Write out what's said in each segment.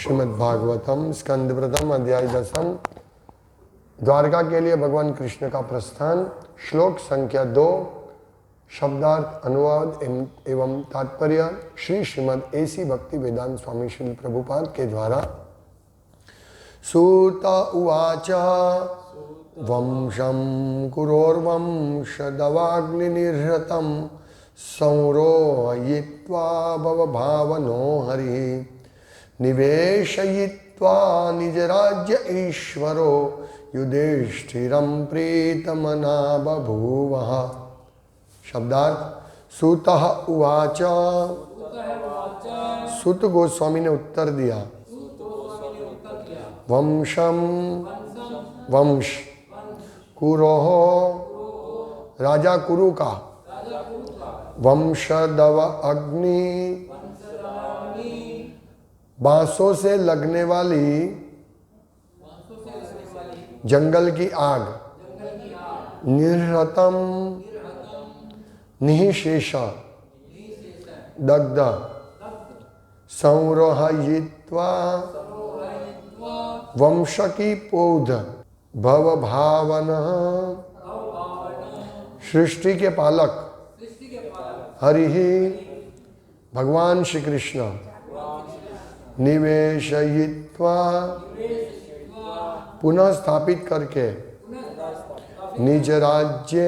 श्रीमद्भागवतम स्कंद प्रथम अध्याय 10। द्वारका के लिए भगवान कृष्ण का प्रस्थान। श्लोक संख्या 2। शब्दार्थ, अनुवाद एवं तात्पर्य श्री श्रीमद् एसी भक्ति वेदांत स्वामी श्री प्रभुपाद के द्वारा। सूत उवाच वंशं कुरोर्वंशदवाग्निनिर्हृतं संरोहयित्वा भवभावनो हरिः निवेशयित्वा निजराज्य ईश्वरो युधिष्ठिरं प्रीतमना बभूवः। शब्दार्थ, सूतः उवाच, सूत गोस्वामी ने उत्तर दिया। वंशम, वंश, कुरोह, राजा कुरु का, वंशदव अग्नि, बांसों से लगने वाली जंगल की आग, निर्हतम, निःशेष, दग्ध, संरोहयित्वा, वंश की पौध, भवभावन, सृष्टि के पालक, हरि भगवान श्री कृष्ण, निवेशयित्वा, पुनः स्थापित करके, निज राज्य,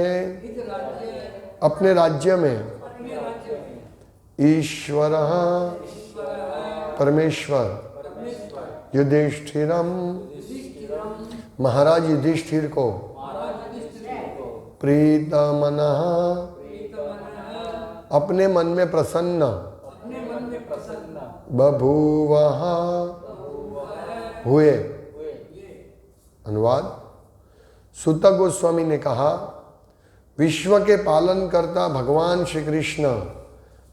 अपने राज्य में, ईश्वर, परमेश्वर, युधिष्ठिरम, महाराज युधिष्ठिर को, प्रीतमनः, अपने मन में प्रसन्न, बभूवः, हुए। अनुवाद, सूत गोस्वामी ने कहा, विश्व के पालन करता भगवान श्री कृष्ण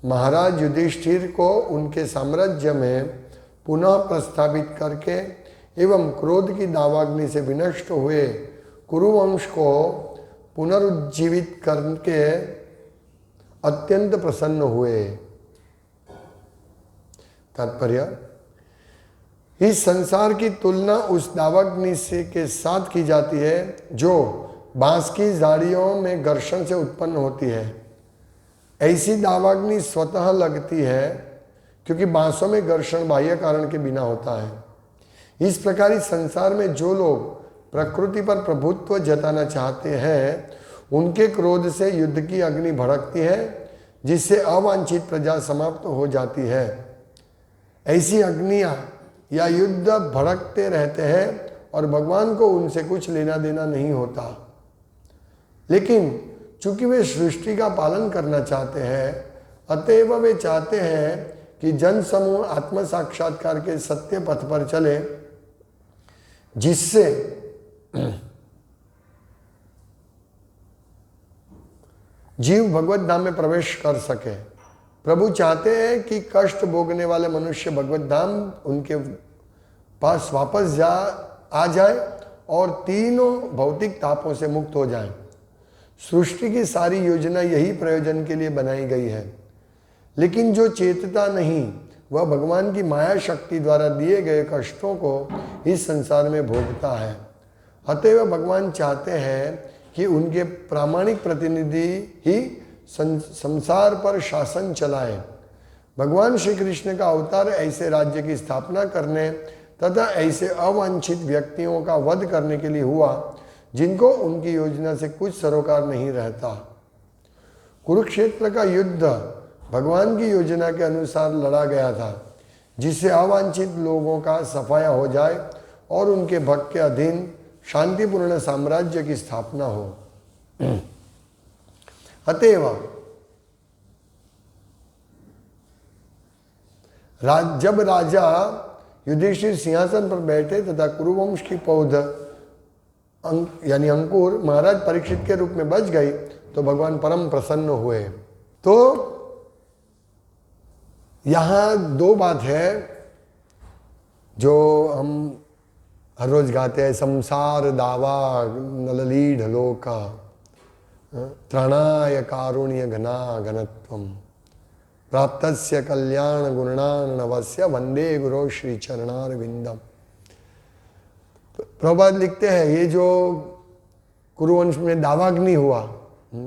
महाराज युधिष्ठिर को उनके साम्राज्य में पुनः प्रस्थापित करके एवं क्रोध की दावाग्नि से विनष्ट हुए कुरुवंश को पुनरुज्जीवित करके अत्यंत प्रसन्न हुए। तात्पर्य, इस संसार की तुलना उस दावाग्नि से के साथ की जाती है जो बांस की झाड़ियों में घर्षण से उत्पन्न होती है। ऐसी दावाग्नि स्वतः लगती है क्योंकि बांसों में घर्षण बाह्य कारण के बिना होता है। इस प्रकार इस संसार में जो लोग प्रकृति पर प्रभुत्व जताना चाहते हैं उनके क्रोध से युद्ध की अग्नि भड़कती है जिससे अवांछित प्रजा समाप्त हो जाती है। ऐसी अग्नियां या युद्ध भड़कते रहते हैं और भगवान को उनसे कुछ लेना देना नहीं होता। लेकिन चूंकि वे सृष्टि का पालन करना चाहते हैं, अतएव वे चाहते हैं कि जन समूह आत्म साक्षात्कार के सत्य पथ पर चले जिससे जीव भगवत धाम में प्रवेश कर सके। प्रभु चाहते हैं कि कष्ट भोगने वाले मनुष्य भगवत धाम उनके पास वापस आ जाए और तीनों भौतिक तापों से मुक्त हो जाए। सृष्टि की सारी योजना यही प्रयोजन के लिए बनाई गई है। लेकिन जो चेतता नहीं वह भगवान की माया शक्ति द्वारा दिए गए कष्टों को इस संसार में भोगता है। अतएव भगवान चाहते हैं कि उनके प्रामाणिक प्रतिनिधि ही संसार पर शासन चलाए। भगवान श्री कृष्ण का अवतार ऐसे राज्य की स्थापना करने तथा ऐसे अवांछित व्यक्तियों का वध करने के लिए हुआ जिनको उनकी योजना से कुछ सरोकार नहीं रहता। कुरुक्षेत्र का युद्ध भगवान की योजना के अनुसार लड़ा गया था जिससे अवांछित लोगों का सफाया हो जाए और उनके भक्त के अधीन शांतिपूर्ण साम्राज्य की स्थापना हो। अतएव जब राजा युधिष्ठिर सिंहासन पर बैठे तथा कुरुवंश की पौध यानी अंकुर महाराज परीक्षित के रूप में बच गई तो भगवान परम प्रसन्न हुए। तो यहाँ दो बात है जो हम हर रोज गाते हैं। संसार दावा नललीढ़ लोका त्रणाय कारुण्य घना घनत्वम प्राप्तस्य कल्याण गुणान नवस्य वंदे गुरु श्री चरणारविंदम। प्रभुपाद लिखते हैं ये जो कुरुवंश में दावाग्नि हुआ,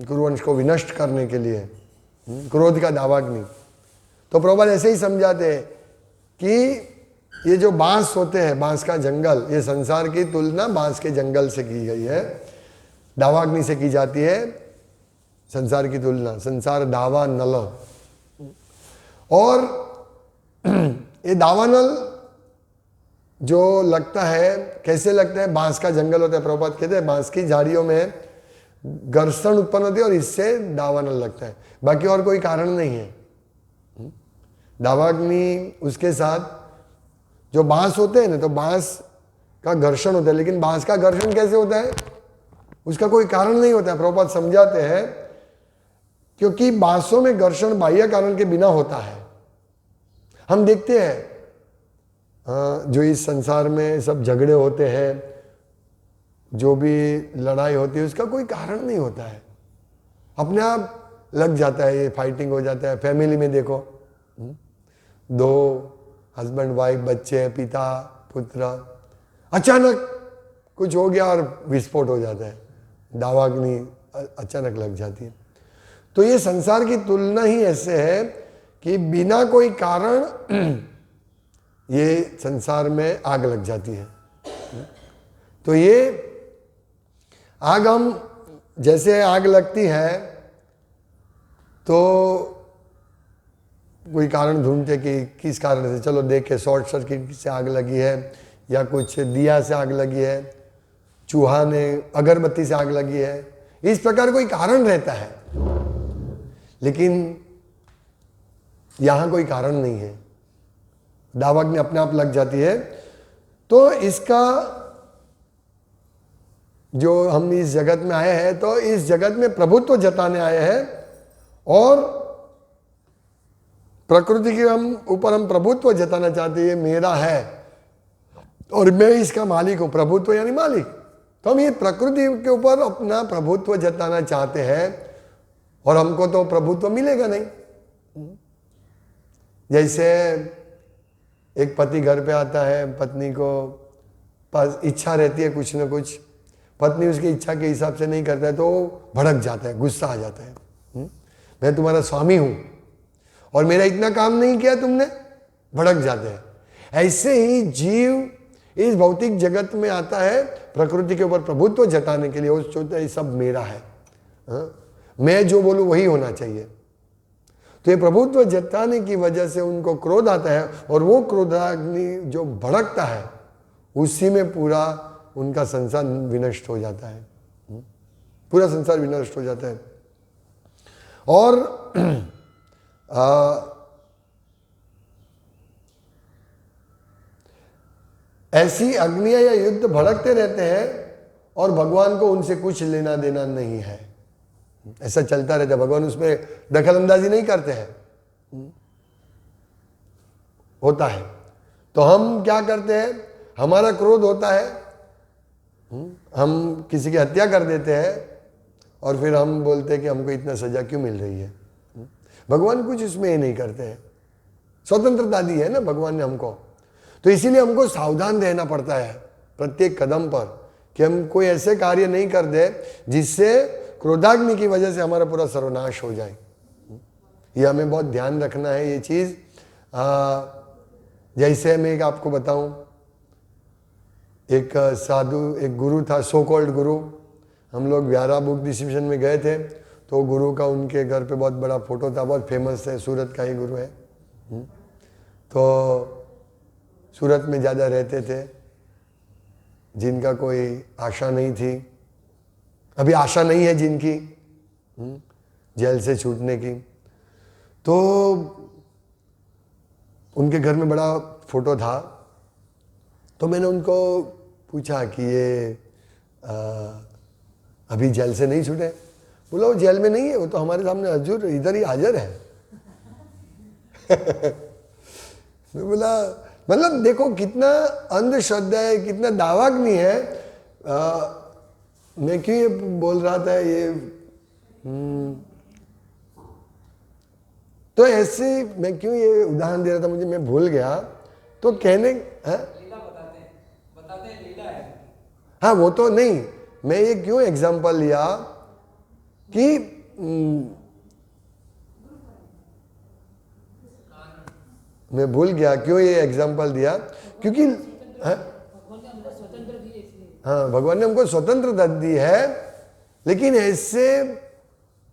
कुरुवंश को विनष्ट करने के लिए, क्रोध का दावाग्नि, तो प्रभुपाद ऐसे ही समझाते हैं कि ये जो बांस होते हैं, बांस का जंगल, ये संसार की तुलना बांस के जंगल से की गई है, दावाग्नि से की जाती है संसार की तुलना, संसार दावा नल। और ये दावानल जो लगता है, कैसे लगता है, बांस का जंगल होता है, प्रभुपाद कहते हैं बांस की झाड़ियों में घर्षण उत्पन्न होती है और इससे दावानल लगता है, बाकी और कोई कारण नहीं है। दावाग्नि उसके साथ जो बांस होते हैं ना, तो बांस का घर्षण होता है, लेकिन बांस का घर्षण कैसे होता है, उसका कोई कारण नहीं होता है। प्रभुपाद समझाते हैं क्योंकि बांसों में घर्षण बाह्य कारण के बिना होता है। हम देखते हैं जो इस संसार में सब झगड़े होते हैं, जो भी लड़ाई होती है, उसका कोई कारण नहीं होता है, अपने आप लग जाता है, ये फाइटिंग हो जाता है। फैमिली में देखो, दो हस्बैंड वाइफ, बच्चे, पिता पुत्र, अचानक कुछ हो गया और विस्फोट हो जाता है, दावाग्नि अचानक लग जाती है। तो ये संसार की तुलना ही ऐसे है कि बिना कोई कारण ये संसार में आग लग जाती है। तो ये आग, हम जैसे आग लगती है तो कोई कारण ढूंढते कि किस कारण से, चलो देखे शॉर्ट सर्किट से आग लगी है, या कुछ दिया से आग लगी है, चूहा ने अगरबत्ती से आग लगी है, इस प्रकार कोई कारण रहता है। लेकिन यहां कोई कारण नहीं है, दावाग्नि अपने आप लग जाती है। तो इसका जो हम इस जगत में आए हैं, तो इस जगत में प्रभुत्व जताने आए हैं और प्रकृति के ऊपर हम प्रभुत्व जताना चाहते हैं, मेरा है और मैं इसका मालिक हूं। प्रभुत्व यानी मालिक, तो हम ये प्रकृति के ऊपर अपना प्रभुत्व जताना चाहते हैं और हमको तो प्रभुत्व मिलेगा नहीं। जैसे एक पति घर पे आता है, पत्नी को पास इच्छा रहती है कुछ न कुछ, पत्नी उसकी इच्छा के हिसाब से नहीं करता है तो भड़क जाता है, गुस्सा आ जाता है। मैं तुम्हारा स्वामी हूं और मेरा इतना काम नहीं किया तुमने, भड़क जाते हैं। ऐसे ही जीव इस भौतिक जगत में आता है प्रकृति के ऊपर प्रभुत्व जताने के लिए, वो सोचता है सब मेरा है, मैं जो बोलूं वही होना चाहिए। तो ये प्रभुत्व जताने की वजह से उनको क्रोध आता है और वो क्रोधाग्नि जो भड़कता है उसी में पूरा उनका संसार विनष्ट हो जाता है, पूरा संसार विनष्ट हो जाता है। और ऐसी अग्नियां या युद्ध भड़कते रहते हैं और भगवान को उनसे कुछ लेना देना नहीं है, ऐसा चलता रहता है। भगवान उसमें दखल अंदाजी नहीं करते हैं, होता है तो हम क्या करते हैं, हमारा क्रोध होता है, हम किसी की हत्या कर देते हैं और फिर हम बोलते हैं कि हमको इतना सजा क्यों मिल रही है। भगवान कुछ इसमें ये नहीं करते हैं, स्वतंत्रता दी है ना भगवान ने हमको, तो इसीलिए हमको सावधान रहना पड़ता है प्रत्येक कदम पर कि हम कोई ऐसे कार्य नहीं कर दे जिससे क्रोधाग्नि की वजह से हमारा पूरा सर्वनाश हो जाए। ये हमें बहुत ध्यान रखना है ये चीज। जैसे मैं एक आपको बताऊं, एक साधु, एक गुरु था, सो कॉल्ड गुरु, हम लोग व्यारा बुक डिस्ट्रीब्यूशन में गए थे तो गुरु का उनके घर पे बहुत बड़ा फोटो था, बहुत फेमस है, सूरत का ही गुरु है। तो सूरत में ज़्यादा रहते थे, जिनका कोई आशा नहीं थी, अभी आशा नहीं है जिनकी जेल से छूटने की, तो उनके घर में बड़ा फोटो था। तो मैंने उनको पूछा कि ये अभी जेल से नहीं छूटे? बोला वो जेल में नहीं है, वो तो हमारे सामने हजूर इधर ही हाजिर है। मैं बोला मतलब देखो कितना अंधश्रद्धा है, कितना दावाग्नि है। मैं क्यों ये बोल रहा था, ये तो ऐसे मैं क्यों ये उदाहरण दे रहा था, मुझे मैं भूल गया। तो कहने लीला बताते हैं लीला है। हाँ वो तो नहीं, मैं ये क्यों एग्जाम्पल लिया कि मैं भूल गया क्यों ये एग्जाम्पल दिया, क्योंकि हाँ भगवान ने हमको स्वतंत्रता दी है, लेकिन ऐसे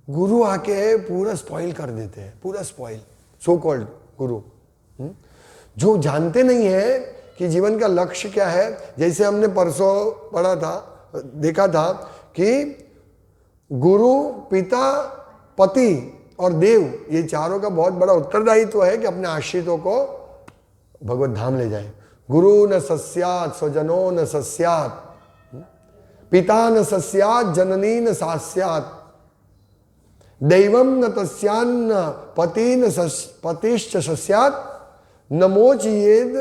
गुरु आके पूरा स्पॉइल कर देते हैं, पूरा स्पॉइल, सो कॉल्ड गुरु जो जानते नहीं है कि जीवन का लक्ष्य क्या है। जैसे हमने परसों पढ़ा था, देखा था कि गुरु, पिता, पति और देव, ये चारों का बहुत बड़ा उत्तरदायित्व है कि अपने आश्रितों को भगवत धाम ले जाए। गुरु न सस्यात् स्वजनो न सस्यात्, पिता न सस्यात् जननी न सास्यात्, दैवम न तस्यान्न पति न पतिश्च सस्यात्, नमोचयेद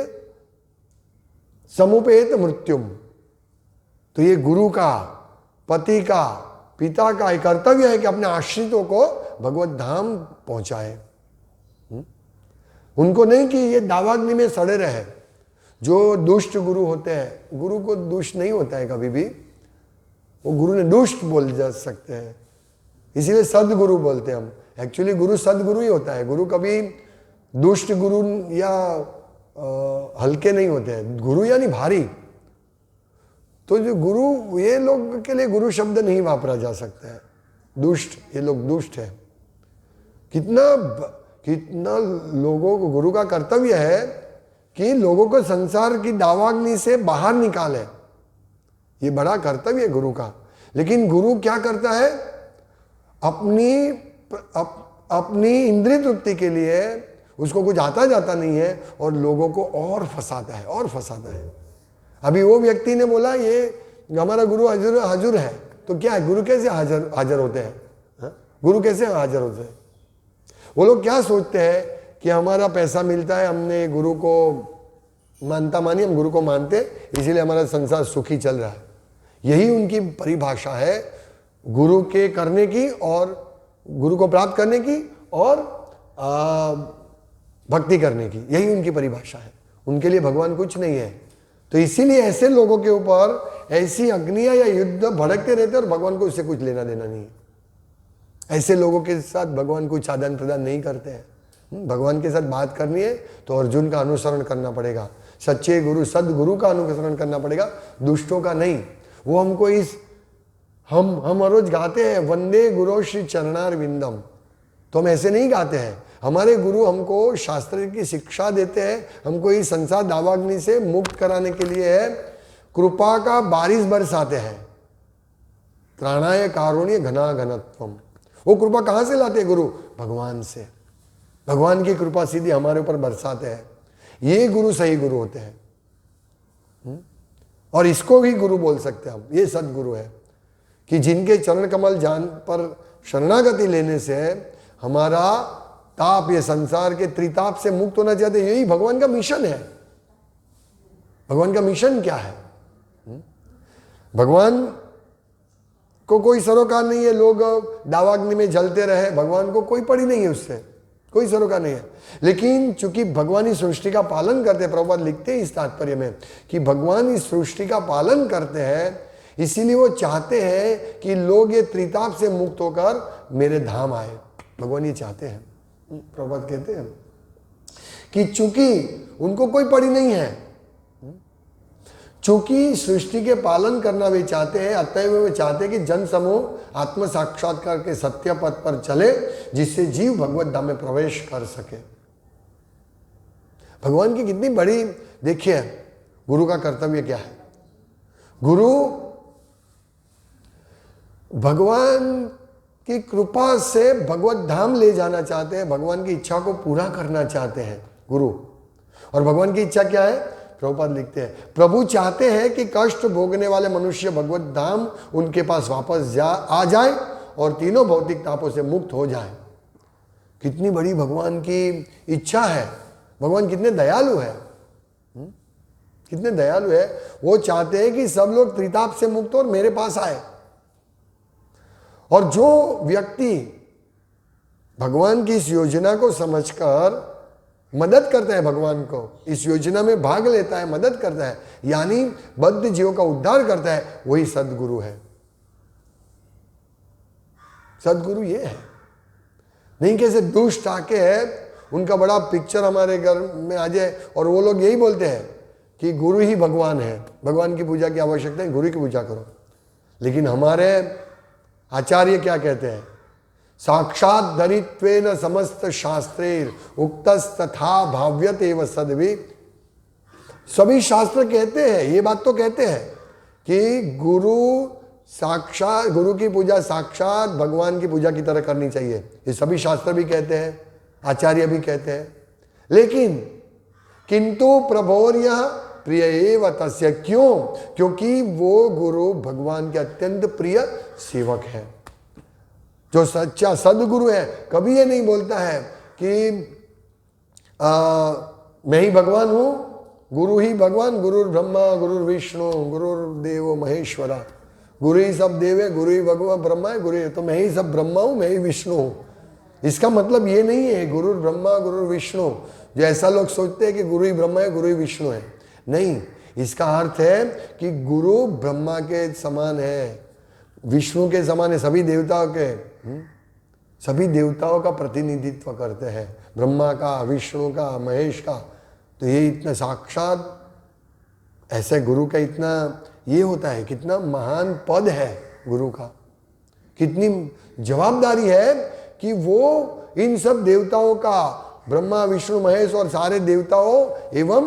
समुपेत मृत्युम। तो ये गुरु का, पति का, पिता का एक कर्तव्य है कि अपने आश्रितों को भगवत धाम पहुंचाए। उनको नहीं कि ये दावाग्नि में सड़े रहे। जो दुष्ट गुरु होते हैं, गुरु को दुष्ट नहीं होता है कभी भी, वो गुरु ने दुष्ट बोल जा सकते हैं, इसीलिए सदगुरु बोलते हैं हम। एक्चुअली गुरु सदगुरु ही होता है, गुरु कभी दुष्ट गुरु या हल्के नहीं होते हैं। गुरु यानी भारी। तो जो गुरु, ये लोग के लिए गुरु शब्द नहीं वापरा जा सकता है, दुष्ट, ये लोग दुष्ट है। कितना लोगों को गुरु का कर्तव्य है कि लोगों को संसार की दावाग्नि से बाहर निकाले, ये बड़ा कर्तव्य है गुरु का। लेकिन गुरु क्या करता है, अपनी इंद्रिय तृप्ति के लिए उसको कुछ आता जाता नहीं है और लोगों को और फंसाता है, और फंसाता है। अभी वो व्यक्ति ने बोला ये हमारा गुरु हाजुर है, तो क्या है, गुरु कैसे हाजिर होते हैं? गुरु कैसे हाजिर होते हैं? वो लोग क्या सोचते हैं कि हमारा पैसा मिलता है, हमने गुरु को मानता मानी, हम गुरु को मानते, इसीलिए हमारा संसार सुखी चल रहा है। यही उनकी परिभाषा है गुरु के करने की, और गुरु को प्राप्त करने की, और भक्ति करने की, यही उनकी परिभाषा है। उनके लिए भगवान कुछ नहीं है। तो इसीलिए ऐसे लोगों के ऊपर ऐसी अग्नियां या युद्ध भड़कते रहते और भगवान को उससे कुछ लेना देना नहीं है। ऐसे लोगों के साथ भगवान कुछ आदान प्रदान नहीं करते हैं। भगवान के साथ बात करनी है तो अर्जुन का अनुसरण करना पड़ेगा, सच्चे गुरु सदगुरु का अनुसरण करना पड़ेगा, दुष्टों का नहीं। वो हमको हम हर रोज गाते हैं वंदे गुरु श्री चरणार विंदम, तो हम ऐसे नहीं गाते हैं। हमारे गुरु हमको शास्त्र की शिक्षा देते हैं, हमको इस संसार दावाग्नि से मुक्त कराने के लिए है, कृपा का बारिश बरसाते हैं। त्राणाय कारुण्य घना घनत्वम। वो कृपा कहाँ से लाते हैं गुरु? भगवान से। भगवान की कृपा सीधी हमारे ऊपर बरसाते हैं। ये गुरु सही गुरु होते हैं, और इसको भी गुरु बोल सकते हैं हम। ये सदगुरु है कि जिनके चरण कमल जान पर शरणागति लेने से हमारा ताप, ये संसार के त्रिताप से मुक्त होना चाहते। यही भगवान का मिशन है। भगवान का मिशन क्या है? भगवान को कोई सरोकार नहीं है लोग दावाग्नि में जलते रहे, भगवान को कोई पड़ी नहीं है, उससे कोई सरोकार नहीं है। लेकिन चूंकि भगवान इस सृष्टि का पालन करते हैं, प्रभुपाद लिखते हैं इस तात्पर्य में कि भगवान इस सृष्टि का पालन करते हैं, इसीलिए वो चाहते हैं कि लोग ये त्रिताप से मुक्त होकर मेरे धाम आए। भगवान ये चाहते हैं। प्रभुपाद कहते हैं कि चूंकि उनको कोई पड़ी नहीं है, चूंकि सृष्टि के पालन करना वे चाहते हैं, अतएव वे चाहते हैं कि जन समूह आत्म साक्षात्कार के सत्य पथ पर चले, जिससे जीव भगवत धाम में प्रवेश कर सके। भगवान की कितनी बड़ी, देखिए गुरु का कर्तव्य क्या है। गुरु भगवान की कृपा से भगवत धाम ले जाना चाहते हैं, भगवान की इच्छा को पूरा करना चाहते हैं गुरु। और भगवान की इच्छा क्या है? प्रभुपाद लिखते हैं प्रभु चाहते हैं कि कष्ट भोगने वाले मनुष्य भगवत धाम उनके पास वापस आ जाए और तीनों भौतिक तापों से मुक्त हो जाए। कितनी बड़ी भगवान की इच्छा है। भगवान कितने दयालु है, कितने दयालु है। वो चाहते हैं कि सब लोग त्रिताप से मुक्त हो और मेरे पास आए। और जो व्यक्ति भगवान की इस योजना को समझकर मदद करता है, भगवान को इस योजना में भाग लेता है, मदद करता है, यानी बद्ध जीवों का उद्धार करता है, वही सद्गुरु है। सद्गुरु ये है, नहीं कैसे दुष्ट आके है उनका बड़ा पिक्चर हमारे घर में आ जाए और वो लोग यही बोलते हैं कि गुरु ही भगवान है, भगवान की पूजा की आवश्यकता है, गुरु की पूजा करो। लेकिन हमारे आचार्य क्या कहते हैं? साक्षात धरित्वेन समस्त शास्त्रेर उक्तस्तथा भाव्यते एव सद्भि। सभी शास्त्र कहते हैं, ये बात तो कहते हैं कि गुरु साक्षात, गुरु की पूजा साक्षात भगवान की पूजा की तरह करनी चाहिए। ये सभी शास्त्र भी कहते हैं, आचार्य भी कहते हैं। लेकिन किंतु प्रभोर्य प्रिय एव तस्य, क्यों? क्योंकि वो गुरु भगवान के अत्यंत प्रिय सेवक है। जो सच्चा सदगुरु है कभी ये नहीं बोलता है कि मैं ही भगवान हूं, गुरु ही भगवान, गुरु ब्रह्मा गुरु विष्णु गुरुर्देव महेश्वरा, गुरु ही सब देव है, गुरु ही भगवान ब्रह्मा है, गुरु तो मैं ही सब ब्रह्मा हूं, मैं ही विष्णु हूं। इसका मतलब ये नहीं है गुरु ब्रह्मा गुरु विष्णु, जो ऐसा लोग सोचते हैं कि गुरु ही ब्रह्मा है गुरु ही विष्णु है। नहीं, इसका अर्थ है कि गुरु ब्रह्मा के समान है, विष्णु के समान है, सभी देवताओं के, सभी देवताओं का प्रतिनिधित्व करते हैं, ब्रह्मा का, विष्णु का, महेश का। तो ये इतना साक्षात ऐसे गुरु का इतना ये होता है, कितना महान पद है गुरु का, कितनी जवाबदारी है कि वो इन सब देवताओं का, ब्रह्मा विष्णु महेश और सारे देवताओं एवं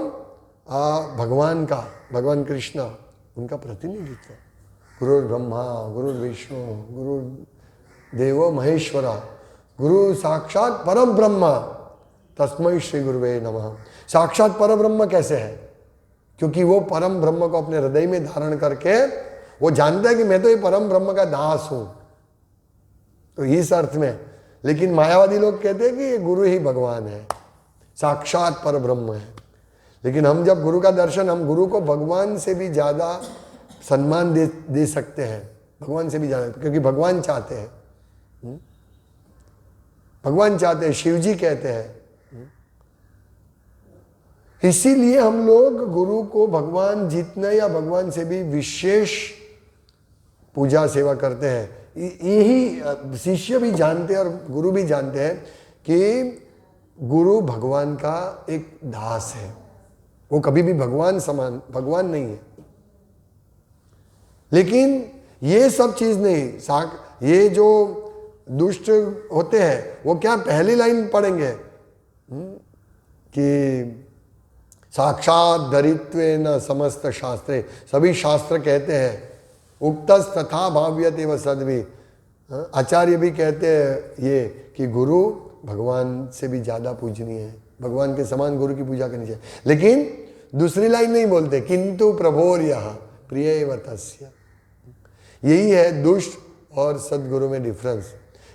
भगवान का, भगवान कृष्ण, उनका प्रतिनिधित्व। गुरु ब्रह्मा गुरु विष्णु गुरु देवो महेश्वरा, गुरु साक्षात परम ब्रह्म तस्मै श्री गुरुवे नमः। साक्षात परम ब्रह्म कैसे है? क्योंकि वो परम ब्रह्म को अपने हृदय में धारण करके वो जानता है कि मैं तो ये परम ब्रह्म का दास हूं, तो इस अर्थ में। लेकिन मायावादी लोग कहते हैं कि ये गुरु ही भगवान है, साक्षात पर ब्रह्म है। लेकिन हम जब गुरु का दर्शन, हम गुरु को भगवान से भी ज्यादा सम्मान दे सकते हैं, भगवान से भी ज्यादा, क्योंकि भगवान चाहते हैं, भगवान चाहते हैं, शिव जी कहते हैं। इसीलिए हम लोग गुरु को भगवान जितना या भगवान से भी विशेष पूजा सेवा करते हैं। यही शिष्य भी जानते हैं और गुरु भी जानते हैं कि गुरु भगवान का एक दास है, वो कभी भी भगवान समान भगवान नहीं है। लेकिन ये सब चीज नहीं, ये जो दुष्ट होते हैं वो क्या पहली लाइन पढ़ेंगे कि साक्षात धरित्वेन समस्त शास्त्रे, सभी शास्त्र कहते हैं, उक्तस तथा भाव्यते व सद्भि। आचार्य भी कहते हैं ये कि गुरु भगवान से भी ज्यादा पूजनीय है, भगवान के समान गुरु की पूजा करनी चाहिए। लेकिन दूसरी लाइन नहीं बोलते, किंतु प्रभोर्यः प्रिय एव तस्य। यही है दुष्ट और सदगुरु में डिफरेंस,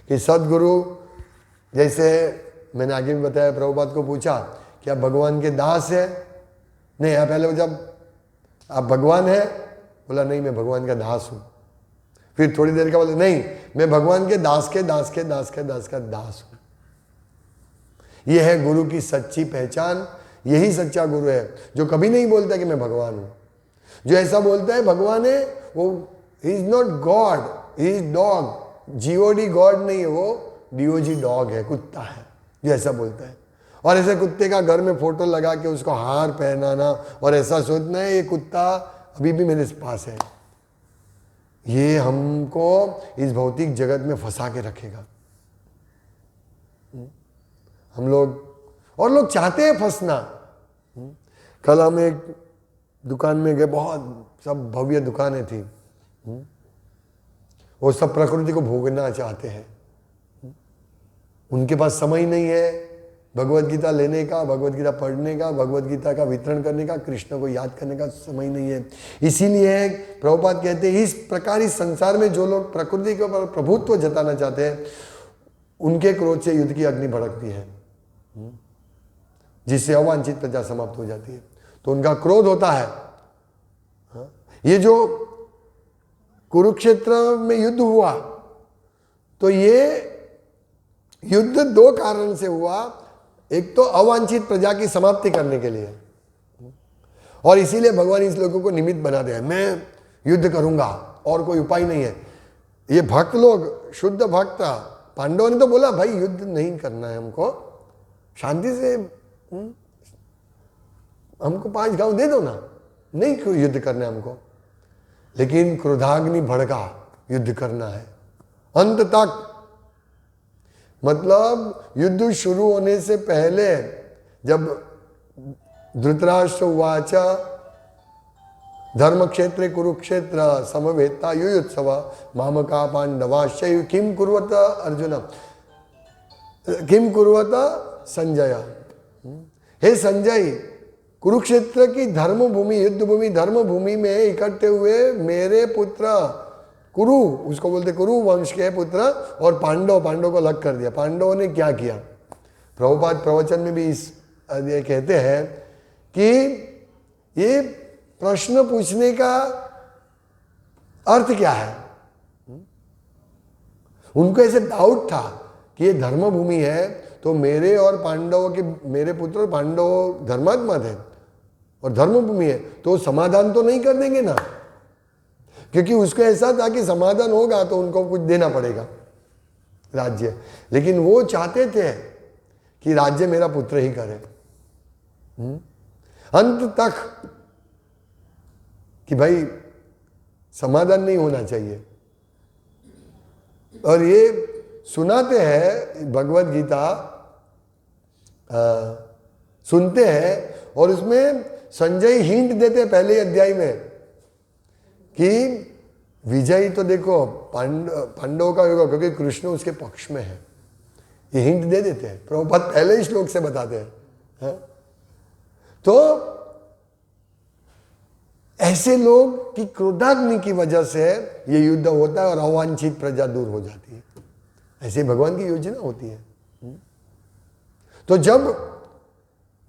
कि सदगुरु, जैसे मैंने आगे भी बताया, प्रभुपाद को पूछा कि आप भगवान के दास है? नहीं, आप पहले जब आप भगवान है, बोला नहीं मैं भगवान का दास हूं। फिर थोड़ी देर का बोले नहीं मैं भगवान के दास के दास के दास के दास का दास हूं। यह है गुरु की सच्ची पहचान, यही सच्चा गुरु है जो कभी नहीं बोलता कि मैं भगवान हूं। जो ऐसा बोलता है भगवान है, वो he is not God, he is dog. GOD God नहीं है, वो डीओजी डॉग है, कुत्ता है जो ऐसा बोलता है। और ऐसे कुत्ते का घर में फोटो लगा के उसको हार पहनाना और ऐसा सोचना है ये कुत्ता अभी भी मेरे पास है, ये हमको इस भौतिक जगत में फंसा के रखेगा। हम लोग, और लोग चाहते हैं फंसना। कल हम एक दुकान में गए, बहुत सब भव्य दुकानें थी, वो सब प्रकृति को भोगना चाहते हैं। उनके पास समय नहीं है भगवत गीता लेने का, भगवत गीता पढ़ने का, भगवत गीता का वितरण करने का, कृष्ण को याद करने का समय नहीं है। इसीलिए प्रभुपाद कहते हैं इस प्रकार इस संसार में जो लोग प्रकृति के ऊपर प्रभुत्व जताना चाहते हैं, उनके क्रोध से युद्ध की अग्नि भड़कती है, जिससे अवांछित प्रजा समाप्त हो जाती है। तो उनका क्रोध होता है। ये जो कुरुक्षेत्र में युद्ध हुआ, तो ये युद्ध दो कारण से हुआ, एक तो अवांछित प्रजा की समाप्ति करने के लिए, और इसीलिए भगवान इस लोगों को निमित्त बना दिया, मैं युद्ध करूंगा और कोई उपाय नहीं है। ये भक्त लोग, शुद्ध भक्त, पांडवों ने तो बोला भाई युद्ध नहीं करना है, हमको शांति से हमको 5 गांव दे दो ना, नहीं क्यों युद्ध करना है हमको। लेकिन क्रोधाग्नि भड़का, युद्ध करना है अंत तक। मतलब युद्ध शुरू होने से पहले जब धृतराष्ट्र उवाच धर्म क्षेत्रे कुरुक्षेत्र समवेता युयुत्सव मामका पांडवाश्चैव किम कुर्वत अर्जुन, किम कुर्वत संजय। हे संजय, कुरुक्षेत्र की धर्म भूमि, युद्ध भूमि, धर्म भूमि में इकट्ठे हुए मेरे पुत्र कुरु, उसको बोलते कुरु वंश के पुत्र, और पांडव को अलग कर दिया। पांडवों ने क्या किया? प्रभुपाद प्रवचन में भी इस ये कहते हैं कि ये प्रश्न पूछने का अर्थ क्या है। उनको ऐसे डाउट था कि ये धर्म भूमि है तो मेरे और पांडवों के, मेरे पुत्र और पांडव धर्मात्मा थे और धर्म भूमि है तो समाधान तो नहीं कर देंगे ना, क्योंकि उसको ऐसा था कि समाधान होगा तो उनको कुछ देना पड़ेगा राज्य। लेकिन वो चाहते थे कि राज्य मेरा पुत्र ही करे अंत तक, कि भाई समाधान नहीं होना चाहिए। और ये सुनाते हैं भगवत गीता, सुनते हैं, और उसमें संजय हिंट देते पहले अध्याय में कि विजय तो देखो पांडवों का होगा क्योंकि कृष्ण उसके पक्ष में है। ये हिंट दे देते हैं, प्रभुपाद पहले ही श्लोक से बताते हैं। तो ऐसे लोग की क्रोधाग्नि की वजह से ये युद्ध होता है और अवांछित प्रजा दूर हो जाती है। ऐसे भगवान की योजना होती है। तो जब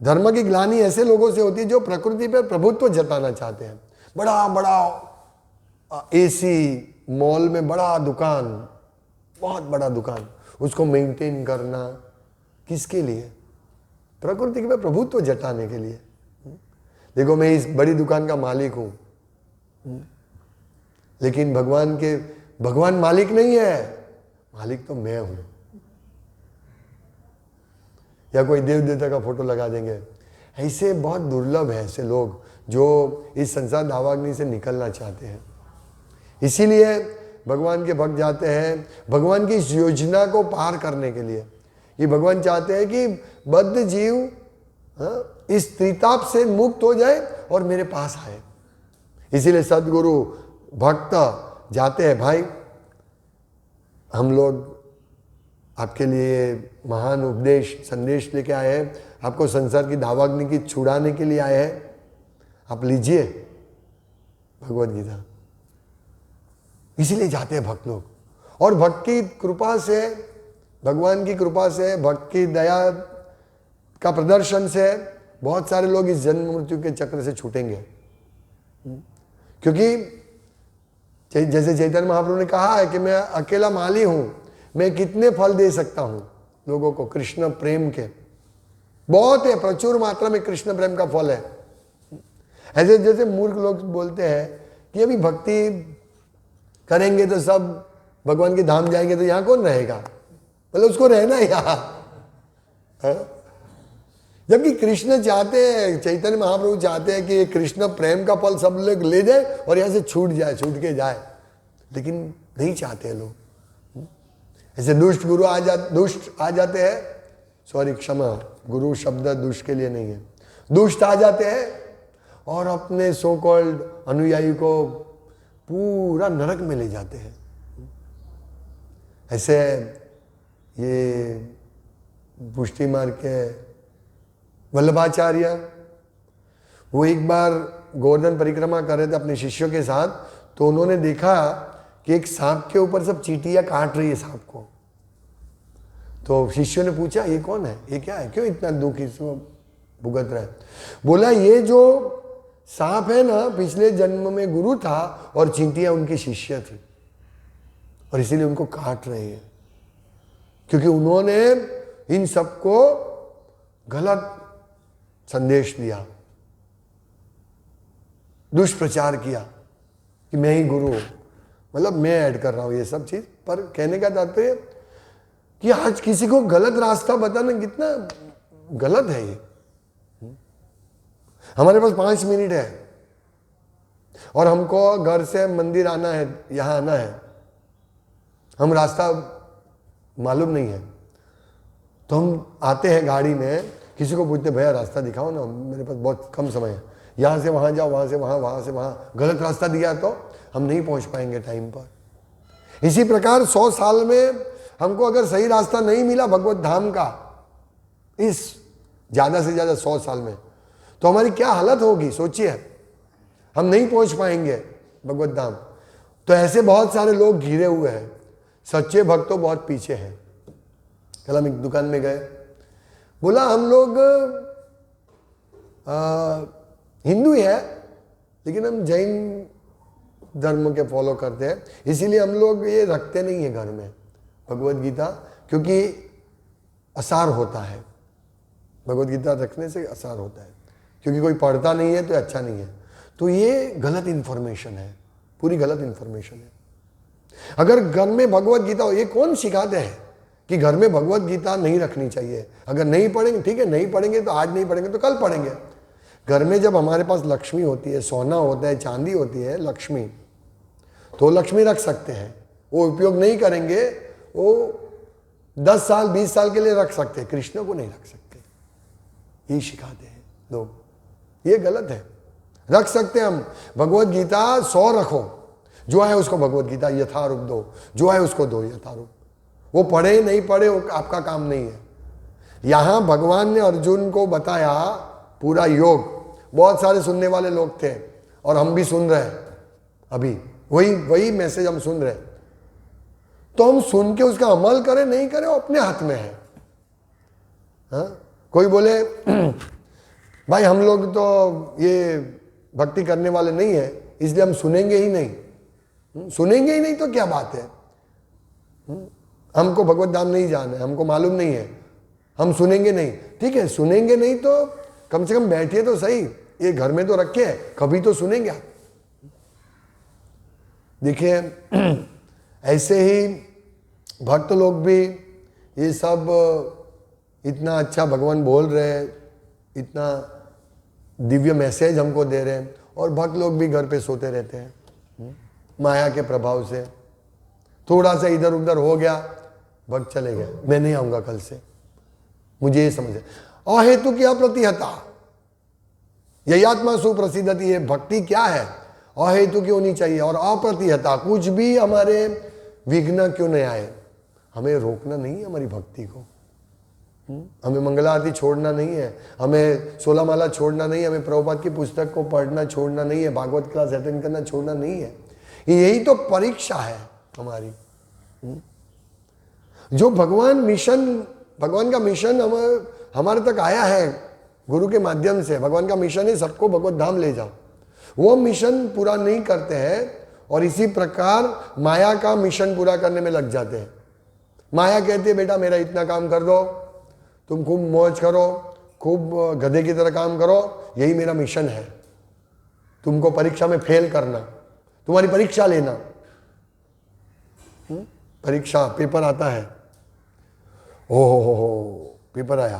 धर्म की ग्लानि ऐसे लोगों से होती है जो प्रकृति पर प्रभुत्व जताना चाहते हैं, बड़ा बड़ा एसी मॉल में बड़ा दुकान, बहुत बड़ा दुकान, उसको मेंटेन करना किसके लिए? प्रकृति के पर प्रभुत्व जताने के लिए। देखो मैं इस बड़ी दुकान का मालिक हूं, लेकिन भगवान मालिक नहीं है, मालिक तो मैं हूं। या कोई देव देवता का फोटो लगा देंगे। ऐसे बहुत दुर्लभ है ऐसे लोग जो इस संसार दावाग्नि से निकलना चाहते हैं। इसीलिए भगवान के भक्त जाते हैं भगवान की इस योजना को पार करने के लिए। ये भगवान चाहते हैं कि बद्ध जीव इस त्रिताप से मुक्त हो जाए और मेरे पास आए। इसीलिए सदगुरु भक्त जाते हैं, भाई हम लोग आपके लिए महान उपदेश संदेश लेके आए हैं, आपको संसार की दावाग्नि की छुड़ाने के लिए आए हैं, आप लीजिए भगवद गीता। इसीलिए जाते हैं भक्त लोग। और भक्त की कृपा से, भगवान की कृपा से, भक्त की दया का प्रदर्शन से बहुत सारे लोग इस जन्म मृत्यु के चक्र से छूटेंगे। क्योंकि जैसे चैतन्य महाप्रभु ने कहा है कि मैं अकेला माली हूं, मैं कितने फल दे सकता हूं लोगों को कृष्ण प्रेम के। बहुत है, प्रचुर मात्रा में कृष्ण प्रेम का फल है। ऐसे जैसे मूर्ख लोग बोलते हैं कि अभी भक्ति करेंगे तो सब भगवान के धाम जाएंगे, तो यहां कौन रहेगा, मतलब उसको रहना है यहां। जबकि कृष्ण चाहते हैं, चैतन्य महाप्रभु चाहते हैं कि ये कृष्ण प्रेम का फल सब लोग ले जाए और यहां से छूट के जाए, लेकिन नहीं चाहते हैं लोग। ऐसे दुष्ट आ जाते हैं, सॉरी क्षमा, गुरु शब्द दुष्ट के लिए नहीं है, दुष्ट आ जाते हैं और अपने सो कॉल्ड अनुयायी को पूरा नरक में ले जाते हैं। ऐसे ये पुष्टि मार्ग के वल्लभाचार्य, वो एक बार गोवर्धन परिक्रमा कर रहे थे अपने शिष्यों के साथ, तो उन्होंने देखा कि एक सांप के ऊपर सब चींटियां काट रही है सांप को। तो शिष्यों ने पूछा ये कौन है, ये क्या है, क्यों इतना दुख इसको भुगत रहा है? बोला ये जो सांप है ना, पिछले जन्म में गुरु था और चींटियां उनकी शिष्य थी और इसीलिए उनको काट रही है। क्योंकि उन्होंने इन सबको गलत संदेश दिया, दुष्प्रचार किया कि मैं ही गुरु हूं, मतलब मैं ऐड कर रहा हूं ये सब चीज। पर कहने का तात्पर्य कि आज किसी को गलत रास्ता बताना कितना गलत है ये। हमारे पास 5 मिनट है और हमको घर से मंदिर आना है, यहां आना है, हम रास्ता मालूम नहीं है तो हम आते हैं गाड़ी में, किसी को पूछते भैया रास्ता दिखाओ ना, मेरे पास बहुत कम समय है, यहां से वहां जाओ, वहां से वहां, वहां से वहां, गलत रास्ता दिया तो हम नहीं पहुंच पाएंगे टाइम पर। इसी प्रकार 100 साल में हमको अगर सही रास्ता नहीं मिला भगवत धाम का, इस ज्यादा से ज्यादा 100 साल में, तो हमारी क्या हालत होगी सोचिए, हम नहीं पहुंच पाएंगे भगवत धाम। तो ऐसे बहुत सारे लोग घिरे हुए हैं, सच्चे भक्त तो बहुत पीछे हैं। कल हम एक दुकान में गए, बोला हम लोग हिंदू ही है लेकिन हम जैन धर्म के फॉलो करते हैं, इसीलिए हम लोग ये रखते नहीं है घर में भगवत गीता, क्योंकि असार होता है, भगवत गीता रखने से असार होता है, क्योंकि कोई पढ़ता नहीं है तो अच्छा नहीं है। तो ये गलत इंफॉर्मेशन है, पूरी गलत इंफॉर्मेशन है। अगर घर में भगवत गीता हो, ये कौन सिखाते हैं कि घर में भगवत गीता नहीं रखनी चाहिए? अगर नहीं पढ़ेंगे ठीक है, नहीं पढ़ेंगे तो आज नहीं पढ़ेंगे तो कल पढ़ेंगे। घर में जब हमारे पास लक्ष्मी होती है, सोना होता है, चांदी होती है, लक्ष्मी, तो लक्ष्मी रख सकते हैं, वो उपयोग नहीं करेंगे, वो 10 साल 20 साल के लिए रख सकते हैं, कृष्ण को नहीं रख सकते। ये सिखाते हैं लोग, ये गलत है। रख सकते हैं हम भगवत गीता 100 रखो, जो है उसको भगवत गीता यथारूप दो, जो है उसको दो यथारूप। वो पढ़े नहीं पढ़े वो आपका काम नहीं है। यहां भगवान ने अर्जुन को बताया पूरा योग, बहुत सारे सुनने वाले लोग थे और हम भी सुन रहे हैं, अभी वही मैसेज हम सुन रहे हैं। तो हम सुन के उसका अमल करें नहीं करें वो अपने हाथ में है। हाँ? कोई बोले भाई हम लोग तो ये भक्ति करने वाले नहीं है इसलिए हम सुनेंगे ही नहीं। सुनेंगे ही नहीं तो क्या बात है? हमको भगवत धाम नहीं जाना है, हमको मालूम नहीं है, हम सुनेंगे नहीं। ठीक है, सुनेंगे नहीं तो कम से कम बैठिए तो सही, ये घर में तो रखे है, कभी तो सुनेंगे आप। देखिए ऐसे ही भक्त लोग भी ये सब इतना अच्छा भगवान बोल रहे हैं, इतना दिव्य मैसेज हमको दे रहे हैं, और भक्त लोग भी घर पे सोते रहते हैं माया के प्रभाव से। थोड़ा सा इधर उधर हो गया, भक्त चले गए, मैं नहीं आऊंगा कल से, मुझे ये समझ। अहेतु की अप्रतिहता यही आत्मा सुप्रसिद्धति, ये भक्ति क्या है? अहेतु की होनी चाहिए और अप्रतिहता, कुछ भी हमारे विघ्न क्यों नहीं आए। हमें रोकना नहीं है हमारी भक्ति को, हमें मंगला आरती छोड़ना नहीं है, हमें 16 माला छोड़ना नहीं है, हमें प्रभुपाद की पुस्तक को पढ़ना छोड़ना नहीं है, भागवत क्लास अटेंड करना छोड़ना नहीं है। यही तो परीक्षा है हमारी। जो भगवान का मिशन हमारे तक आया है गुरु के माध्यम से, भगवान का मिशन है सबको भगवत धाम ले जाओ, वो मिशन पूरा नहीं करते हैं और इसी प्रकार माया का मिशन पूरा करने में लग जाते हैं। माया कहती है बेटा मेरा इतना काम कर दो, तुम खूब मौज करो, खूब गधे की तरह काम करो, यही मेरा मिशन है, तुमको परीक्षा में फेल करना, तुम्हारी परीक्षा लेना। परीक्षा पेपर आता है, हो पेपर आया,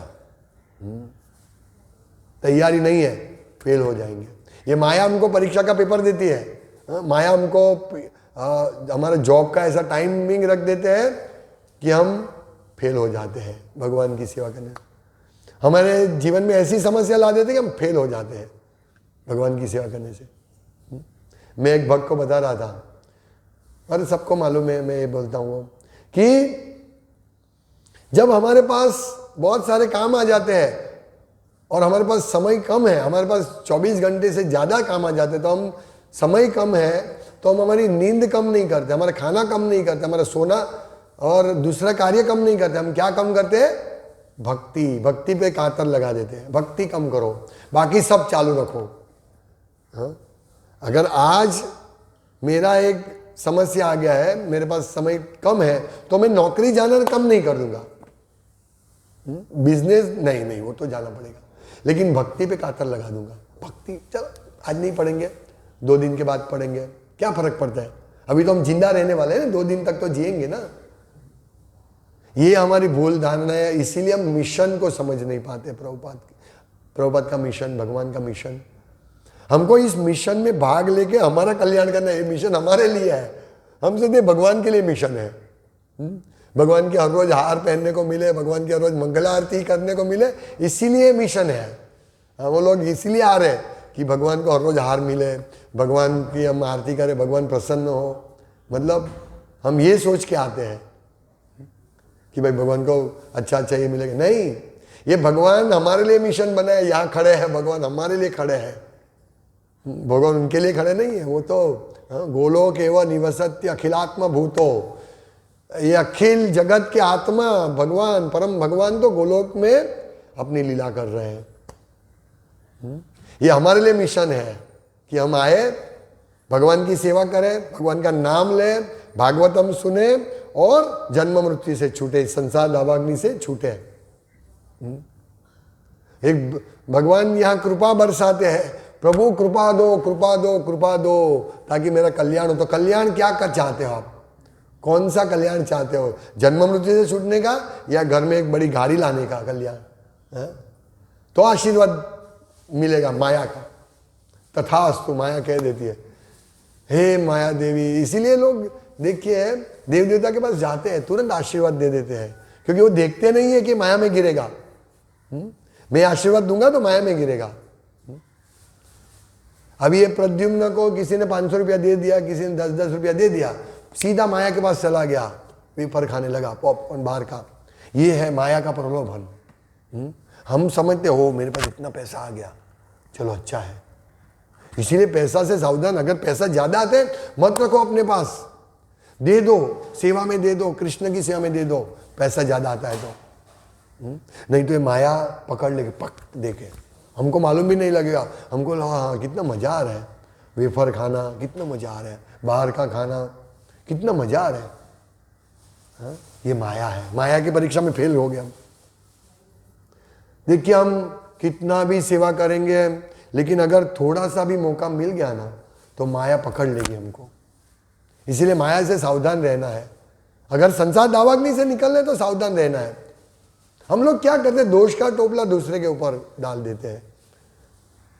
तैयारी नहीं है, फेल हो जाएंगे। ये माया हमको परीक्षा का पेपर देती है। माया हमको हमारे जॉब का ऐसा टाइमिंग रख देते हैं कि हम फेल हो जाते हैं भगवान की सेवा करने। हमारे जीवन में ऐसी समस्या ला देते हैं कि हम फेल हो जाते हैं भगवान की सेवा करने से। मैं एक भक्त को बता रहा था, और सबको मालूम है, मैं ये बोलता हूँ कि जब हमारे पास बहुत सारे काम आ जाते हैं और हमारे पास समय कम है, हमारे पास 24 घंटे से ज़्यादा काम आ जाते हैं, तो हम समय कम है तो हम हमारी नींद कम नहीं करते, हमारा खाना कम नहीं करते, हमारा सोना और दूसरा कार्य कम नहीं करते। हम क्या कम करते हैं? भक्ति पे कातर लगा देते हैं। भक्ति कम करो, बाकी सब चालू रखो। हाँ? अगर आज मेरा एक समस्या आ गया है, मेरे पास समय कम है, तो मैं नौकरी जाना कम नहीं कर दूंगा, बिजनेस नहीं वो तो जाना पड़ेगा, लेकिन भक्ति पे कातर लगा दूंगा। भक्ति चलो आज नहीं पढ़ेंगे, 2 दिन के बाद पढ़ेंगे, क्या फर्क पड़ता है, अभी तो हम जिंदा रहने वाले हैं, 2 दिन तक तो जिएंगे ना। ये हमारी भूल धारणा है, इसीलिए हम मिशन को समझ नहीं पाते। प्रभुपाद का मिशन, भगवान का मिशन, हमको इस मिशन में भाग लेके हमारा कल्याण करना है। ये मिशन हमारे लिए है, हम सोचते भगवान के लिए मिशन है। भगवान की हर रोज हार पहनने को मिले, भगवान की हर रोज मंगला आरती करने को मिले, इसीलिए मिशन है। वो लोग इसीलिए आ रहे हैं कि भगवान को हर रोज हार मिले, भगवान की हम आरती करें, भगवान प्रसन्न हो। मतलब हम ये सोच के आते हैं कि भाई भगवान को अच्छा ये मिलेगा। नहीं, ये भगवान हमारे लिए मिशन बना है। यहाँ खड़े हैं भगवान, हमारे लिए खड़े हैं। भगवान उनके लिए खड़े नहीं है, वो तो गोलोक एवं निवसत्य अखिलात्मा भूतो, ये अखिल जगत के आत्मा भगवान, परम भगवान तो गोलोक में अपनी लीला कर रहे हैं। ये हमारे लिए मिशन है कि हम आए, भगवान की सेवा करें, भगवान का नाम लें, भागवतम सुने और जन्म मृत्यु से छूटे, संसार दावाग्नि से छूटे। एक भगवान यहाँ कृपा बरसाते हैं, प्रभु कृपा दो कृपा दो कृपा दो ताकि मेरा कल्याण हो। तो कल्याण क्या कर चाहते हो आप, कौन सा कल्याण चाहते हो, जन्म मृत्यु से छूटने का या घर में एक बड़ी गाड़ी लाने का कल्याण है? तो आशीर्वाद मिलेगा माया का, तथास्तु माया कह देती है, हे माया देवी। इसीलिए लोग देखिए देव देवता के पास जाते हैं, तुरंत आशीर्वाद दे देते हैं, क्योंकि वो देखते नहीं है कि माया में गिरेगा। मैं आशीर्वाद दूंगा तो माया में गिरेगा। अभी ये प्रद्युम्न को किसी ने 500 रुपया दे दिया, किसी ने 10-10 रुपया दे दिया, सीधा माया के पास चला गया, वेफर खाने लगा, पॉपकॉर्न बाहर का। ये है माया का प्रलोभन। हम समझते हो मेरे पास इतना पैसा आ गया, चलो अच्छा है। इसीलिए पैसा से सावधान, अगर पैसा ज्यादा आते मत रखो अपने पास, दे दो, सेवा में दे दो, कृष्ण की सेवा में दे दो, पैसा ज्यादा आता है तो। नहीं तो ये माया पकड़ लेके पक देके, हमको मालूम भी नहीं लगेगा, हमको लगा हाँ कितना मजा आ रहा है, वेफर खाना कितना मजा आ रहा है, बाहर का खाना कितना मजा आ रहा है। हाँ? ये माया है, माया की परीक्षा में फेल हो गया। देखिए हम कितना भी सेवा करेंगे, लेकिन अगर थोड़ा सा भी मौका मिल गया ना तो माया पकड़ लेगी हमको। इसीलिए माया से सावधान रहना है। अगर संसार दावाग्नि से निकलने तो सावधान रहना है। हम लोग क्या करते हैं, दोष का टोपला दूसरे के ऊपर डाल देते हैं।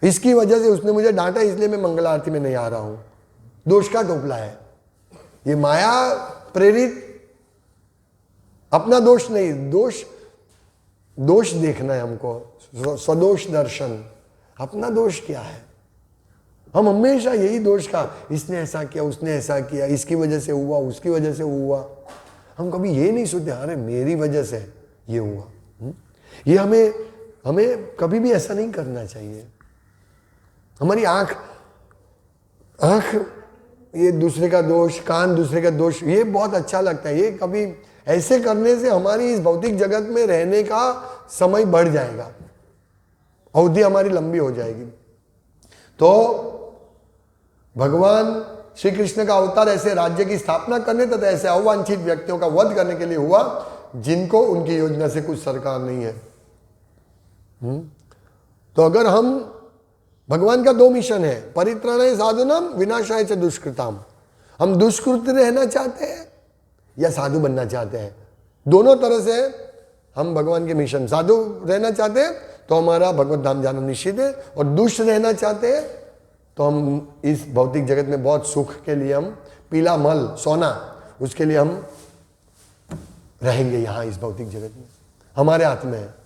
इसकी वजह से उसने मुझे डांटा इसलिए मैं मंगल आरती में नहीं आ रहा हूं, दोष का टोपला है। ये माया प्रेरित, अपना दोष नहीं, दोष देखना है हमको, स्वदोष दर्शन। अपना दोष क्या है, हम हमेशा यही दोष का, इसने ऐसा किया, उसने ऐसा किया, इसकी वजह से हुआ, उसकी वजह से हुआ। हम कभी ये नहीं सोचते अरे मेरी वजह से ये हुआ। ये हमें कभी भी ऐसा नहीं करना चाहिए। हमारी आंख ये दूसरे का दोष, कान दूसरे का दोष, ये बहुत अच्छा लगता है। ये कभी ऐसे करने से हमारी इस भौतिक जगत में रहने का समय बढ़ जाएगा, अवधि हमारी लंबी हो जाएगी। तो भगवान श्री कृष्ण का अवतार ऐसे राज्य की स्थापना करने तथा ऐसे अवांछित व्यक्तियों का वध करने के लिए हुआ जिनको उनकी योजना से कुछ सरकार नहीं है। तो अगर हम, भगवान का 2 मिशन है, परित्राणाय साधुनाम विनाशाय च दुष्कृताम। हम दुष्कृत रहना चाहते हैं या साधु बनना चाहते हैं, दोनों तरह से हम भगवान के मिशन। साधु रहना चाहते हैं तो हमारा भगवत धाम जाना निश्चित है, और दुष्ट रहना चाहते हैं तो हम इस भौतिक जगत में बहुत सुख के लिए, हम पीला मल सोना, उसके लिए हम रहेंगे यहाँ इस भौतिक जगत में। हमारे हाथ में है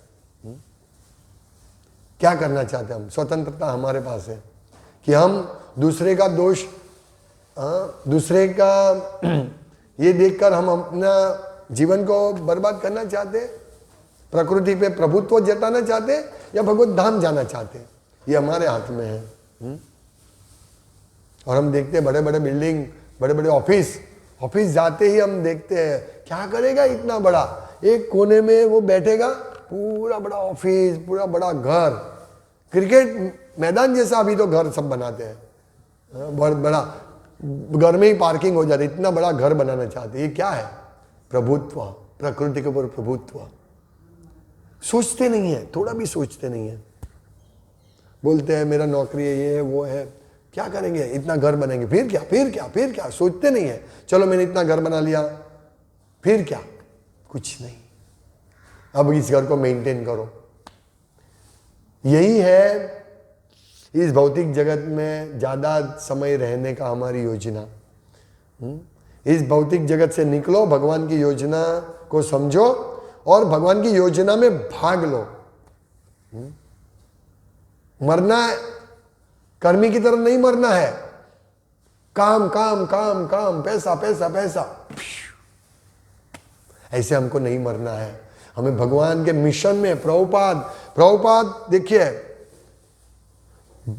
क्या करना चाहते हैं हम। स्वतंत्रता हमारे पास है कि हम दूसरे का दोष, दूसरे का ये देखकर हम अपना जीवन को बर्बाद करना चाहते हैं, प्रकृति पे प्रभुत्व जताना चाहते हैं, या भगवत धाम जाना चाहते हैं, ये हमारे हाथ में है। और हम देखते हैं बड़े बड़े बिल्डिंग, बड़े बड़े ऑफिस जाते ही हम देखते हैं क्या करेगा इतना बड़ा, एक कोने में वो बैठेगा, पूरा बड़ा ऑफिस, पूरा बड़ा घर, क्रिकेट मैदान जैसा अभी तो घर सब बनाते हैं, बहुत बड़ा घर में ही पार्किंग हो जाती, इतना बड़ा घर बनाना चाहते। ये क्या है? प्रभुत्व, प्रकृति के ऊपर प्रभुत्व। सोचते नहीं है, थोड़ा भी सोचते नहीं है। बोलते हैं मेरा नौकरी है, ये है वो है, क्या करेंगे, इतना घर बनाएंगे, फिर क्या, फिर क्या, फिर क्या, सोचते नहीं है। चलो मैंने इतना घर बना लिया, फिर क्या, कुछ नहीं, अब इस घर को मेंटेन करो। यही है इस भौतिक जगत में ज्यादा समय रहने का हमारी योजना। इस भौतिक जगत से निकलो, भगवान की योजना को समझो और भगवान की योजना में भाग लो। मरना है, कर्मी की तरह नहीं मरना है। काम काम काम काम, पैसा पैसा पैसा, ऐसे हमको नहीं मरना है। हमें भगवान के मिशन में, प्रभुपाद देखिए,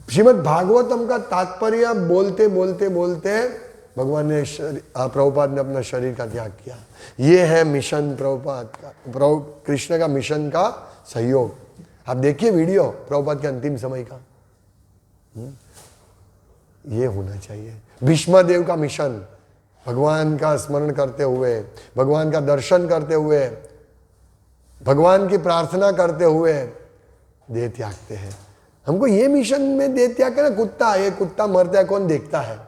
श्रीमद् भागवतम का तात्पर्य बोलते बोलते बोलते भगवान ने प्रभुपाद ने अपना शरीर का त्याग किया। ये है मिशन प्रभुपाद का, कृष्ण का मिशन का सहयोग। आप देखिए वीडियो प्रभुपाद के अंतिम समय का, ये होना चाहिए। भीष्म देव का मिशन, भगवान का स्मरण करते हुए, भगवान का दर्शन करते हुए, भगवान की प्रार्थना करते हुए देह त्यागते हैं। हमको ये मिशन में देह त्याग करना। कुत्ता, ये कुत्ता मरता है कौन देखता है?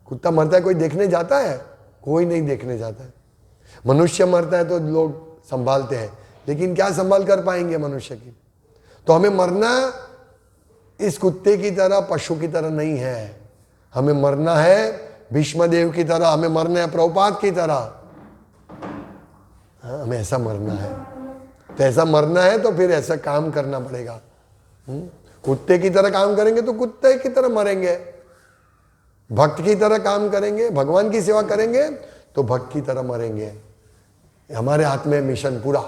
कुत्ता मरता है कोई देखने जाता है? कोई नहीं देखने जाता है। मनुष्य मरता है तो लोग संभालते हैं, लेकिन क्या संभाल कर पाएंगे मनुष्य की? तो हमें मरना इस कुत्ते की तरह, पशु की तरह नहीं है। हमें मरना है भीष्मदेव की तरह, हमें मरना है प्रभुपाद की तरह। हमें ऐसा मरना है। तो ऐसा मरना है तो फिर ऐसा काम करना पड़ेगा। कुत्ते की तरह काम करेंगे तो कुत्ते की तरह मरेंगे, भक्त की तरह काम करेंगे, भगवान की सेवा करेंगे तो भक्त की तरह मरेंगे। हमारे हाथ में मिशन पूरा,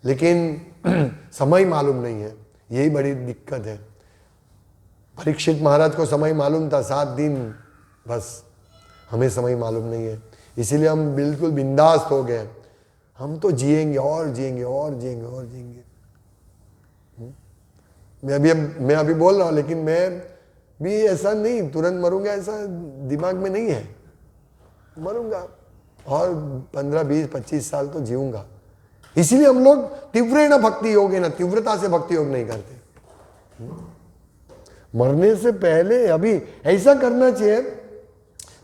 लेकिन समय मालूम नहीं है, यही बड़ी दिक्कत है। परीक्षित महाराज को समय मालूम था, 7 दिन बस, हमें समय मालूम नहीं है। इसीलिए हम बिल्कुल बिंदास हो गए। हम तो जिएंगे और जिएंगे और जिएंगे और जिएंगे। मैं अभी बोल रहा हूं, लेकिन मैं भी ऐसा नहीं तुरंत मरूंगा, ऐसा दिमाग में नहीं है। मरूंगा और 15, 20, 25 साल तो जीऊंगा। इसीलिए हम लोग तीव्र भक्ति योग है ना, तीव्रता से भक्ति योग नहीं करते। मरने से पहले अभी ऐसा करना चाहिए।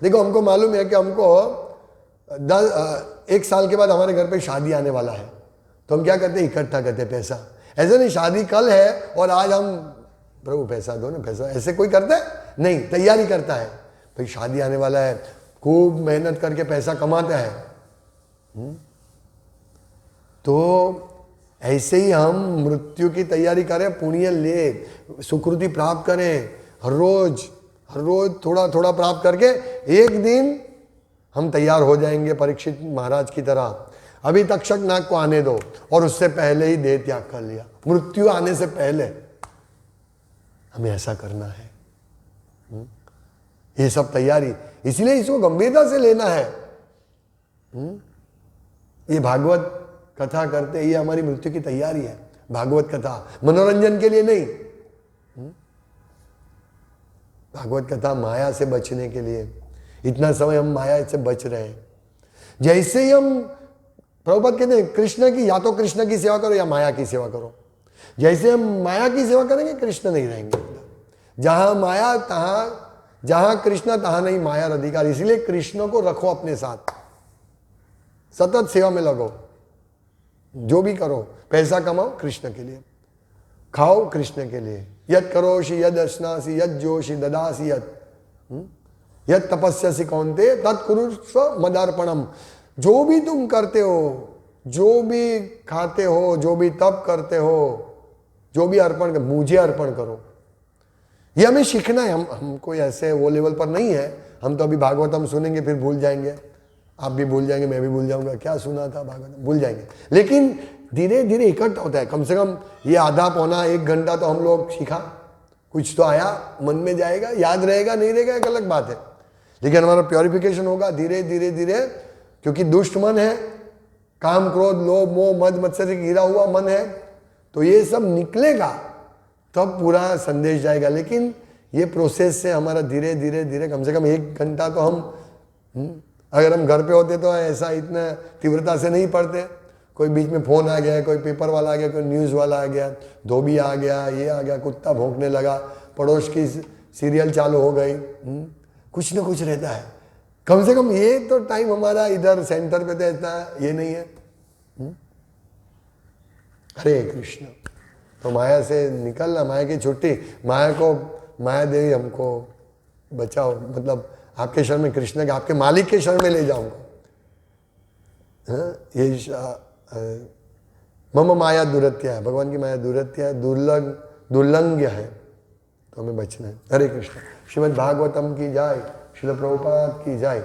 देखो हमको मालूम है कि हमको 1 साल के बाद हमारे घर पे शादी आने वाला है, तो हम क्या करते हैं, इकट्ठा करते पैसा। ऐसा नहीं शादी कल है और आज हम प्रभु पैसा दो ना, पैसा, ऐसे कोई करता है नहीं, तैयारी करता है। भाई शादी आने वाला है, खूब मेहनत करके पैसा कमाता है। तो ऐसे ही हम मृत्यु की तैयारी करें, पुण्य ले, सुकृति प्राप्त करें, हर रोज थोड़ा थोड़ा प्राप्त करके एक दिन हम तैयार हो जाएंगे परीक्षित महाराज की तरह। अभी तक्षक नाग को आने दो और उससे पहले ही देह त्याग कर लिया, मृत्यु आने से पहले। हमें ऐसा करना है, ये सब तैयारी, इसलिए इसको गंभीरता से लेना है। ये भागवत कथा करते, ये हमारी मृत्यु की तैयारी है। भागवत कथा मनोरंजन के लिए नहीं, भागवत कथा माया से बचने के लिए। इतना समय हम माया से बच रहे हैं। जैसे ही हम, प्रभुपाद कहते हैं कृष्ण की, या तो कृष्ण की सेवा करो या माया की सेवा करो। जैसे हम माया की सेवा करेंगे कृष्ण नहीं रहेंगे। जहां माया तहां, जहां कृष्ण तहां नहीं माया अधिकार। इसलिए कृष्ण को रखो अपने साथ, सतत सेवा में लगो। जो भी करो, पैसा कमाओ कृष्ण के लिए, खाओ कृष्ण के लिए। यद करोषि यद अश्नासि यद जोषि ददासि यद तपस्यसि कौन्ते तत्कुरुष्व मदार्पणम। जो भी तुम करते हो, जो भी खाते हो, जो भी तप करते हो, जो भी अर्पण कर, मुझे अर्पण करो। ये हमें सीखना है। हम कोई ऐसे वो लेवल पर नहीं है। हम तो अभी भागवतम सुनेंगे फिर भूल जाएंगे, आप भी भूल जाएंगे, मैं भी भूल जाऊंगा, क्या सुना था भागवतम, भूल जाएंगे। लेकिन धीरे धीरे इकट्ठा होता है। कम से कम ये आधा पौना 1 घंटा तो हम लोग सीखा, कुछ तो आया, मन में जाएगा, याद रहेगा नहीं रहेगा एक अलग बात है, लेकिन हमारा प्योरिफिकेशन होगा धीरे धीरे धीरे। क्योंकि दुष्ट मन है, काम क्रोध लोभ मोह मद मत्सर से घिरा हुआ मन है, तो ये सब निकलेगा तब पूरा संदेश जाएगा। लेकिन ये प्रोसेस से हमारा धीरे धीरे धीरे कम से कम 1 घंटा तो हम अगर हम घर पे होते तो ऐसा इतना तीव्रता से नहीं पढ़ते। कोई बीच में फ़ोन आ गया, कोई पेपर वाला आ गया, कोई न्यूज़ वाला आ गया, धोबी आ गया, ये आ गया, कुत्ता भौंकने लगा, पड़ोस की सीरियल चालू हो गई, कुछ ना कुछ रहता है। कम से कम ये तो टाइम हमारा इधर सेंटर पे तो इतना ये नहीं है। हरे कृष्ण। तो माया से निकलना, माया की छुट्टी, माया देवी हमको बचाओ, मतलब आपके शरण में कृष्ण के, आपके मालिक के शरण में ले जाऊंगा। ये मम माया दुरत्या है, भगवान की माया दुरत्या है, दुर्लंघ्य है, तो हमें बचना है। हरे कृष्ण। श्रीमद् भागवतम की जाय, श्रील प्रभुपाद की जाय।